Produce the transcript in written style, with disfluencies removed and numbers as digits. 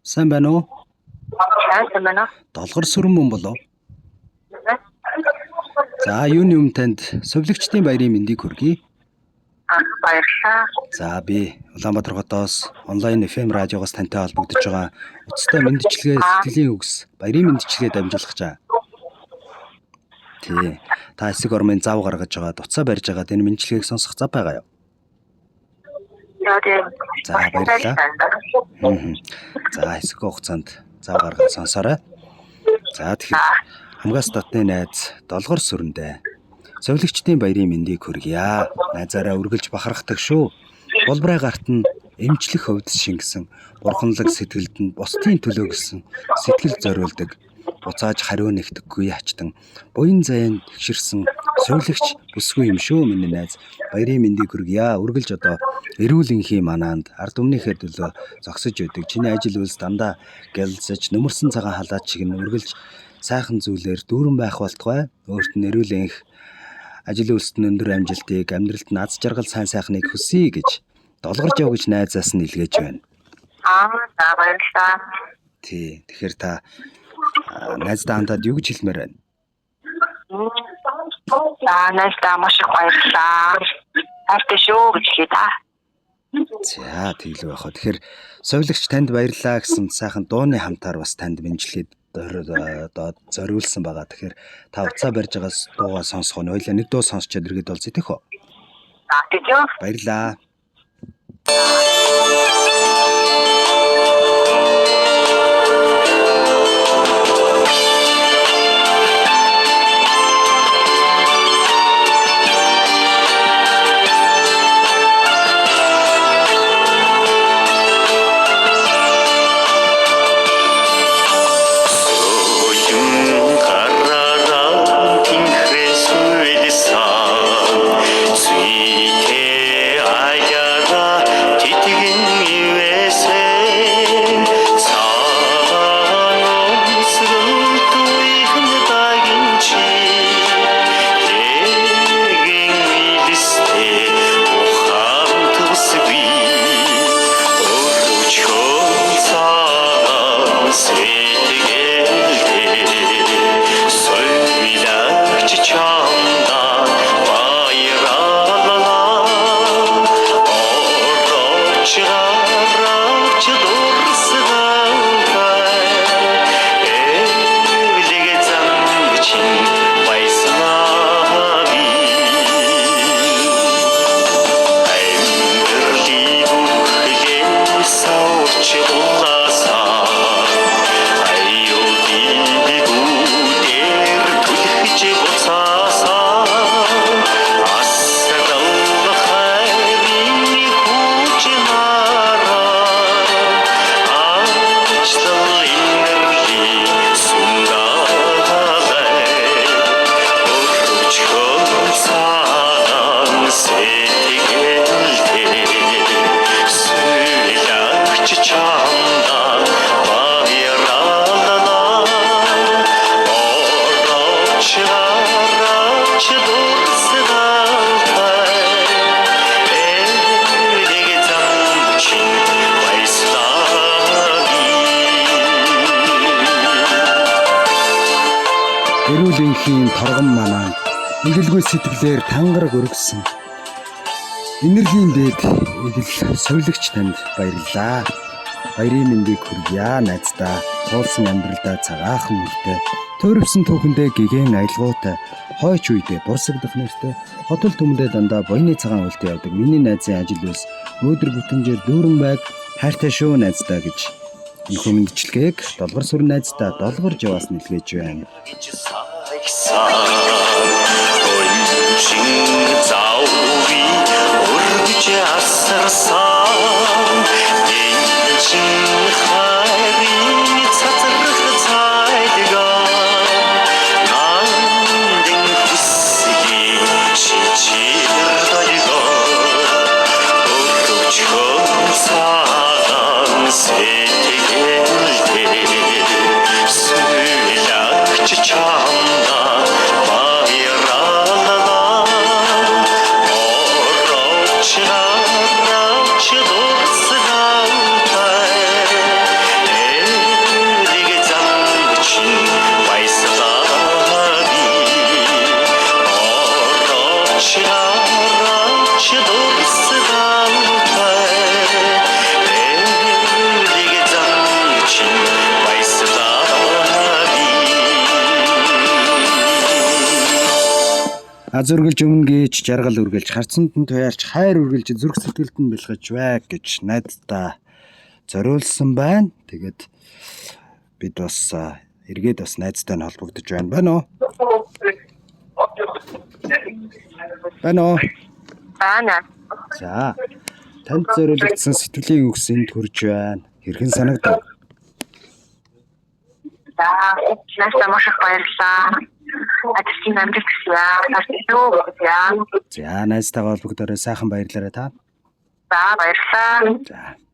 Сайн байна уу? Сайн байна уу? Долгор сүрэн мөн болов? За, юуны өмнө танд совилогчдын баярын мэндийг хүргэе. Баярлалаа. За, би Улаанбаатар хотоос онлайн FM радиогоос тантай холбогдож байгаа утастай мэндчилгээ сэтгэлийн үгс баярын мэндчилгээ дамжуулах чаа. Тий. Та хэсэг ормын зав гаргаж байгаа, дуцаа барьж байгаа энэ мэндчилгээг сонсох зав байгаа юу? За, баярлалаа. За, хэсэг хугацаанд зав гаргаад сонсоорой. За, тэгэхээр хамгаас дотны найз долгор сүрэндээ совилогчдын баярын мэндийг хүргье. Найзаараа үргэлж бахархдаг шүү. Болбрай гарт нь эмчлэх хөвдөс шингэсэн, бурханлаг сэтгэлд нь бусдын төлөө гэсэн сэтгэл зориулдаг, буцааж хариу нэгтгэхгүй ячтан, буян заян тэгшэрсэн совилогч бүсгүй юм шүү миний найз. Баярын мэндийг хүргье. Үргэлж одоо эрүүл энхийн манаанд ард түмнийхээ төлөө зогсож өгдөг. Чиний ажил үйлс дандаа гялзаж, нөмөрсөн цагаан халаад шиг нь үргэлж сайхан зүйлээр дүүрэн байх болтугай. Өөрт нь эрүүл энх ажил үйлсэд өндөр амжилтыг, амьдралд нь аз жаргал сайн сайхныг хүсье гэж долгорж яв гэж найзаас нь илгээж байна. За баярлалаа. Тий. Тэгэхээр та найздаа хандаад юу гэж хэлмээр байна? За найздаа маш их баярлалаа. Хайртай шүү гэж хэлээ та. За тэглүү яхаа. Тэгэхээр совилогч танд баярлалаа гэсэн сайхан дууны хамтаар бас танд мэндчилгээд зориулсан байгаа. Тэгэхээр та уцаа барьж байгаа дуугаа сонсох нь хоёлаа нэг дуу сонсчод иргэд бол зэтэх үү? За тийм. Баярлалаа. Эрүүл энхийн торгон манаанд эгэлгүй сэтгэлээр тангараг өргөсөн. Энергийн дээд эгэл совилогч танд баярлалаа. Баярын мэндийг хүргье найздаа. Туулсан амьдралдаа цагаахан мөртэй, тойрвсон түүхэндээ гэгэн аялгаутай, хойч үедээ бурсагдах нэртэй, хотол түмдээ дандаа буйны цагаан үлдээ явдаг миний найзын ажил үйлс өөдөр бүтэмжээр дүүрэн байг хайртай шүү найздаа гэж энэ мэндчилгээг долгор сүрэн найздаа долгорж яваас нэлгээж байна. аз үргэлж өмнө гэж жаргал үргэлж харцанд нь туяалж хайр үргэлж зүрх сэтгэлд нь бэлгэж бай гэж найдаа зориулсан байна. Тэгээд бид бас эргээд бас найзтай нь холбогдож байна уу? Байна уу? Баана. За. Танд зориулагдсан сэтгэлийн үгс энд хүрж байна. Хэрхэн санагдав? За, nästa маш их баярлалаа. Адсын амжилт хүсье. За, найзтайгаа холбогдорой сайхан баярлалаа та. За, баярлалаа. За.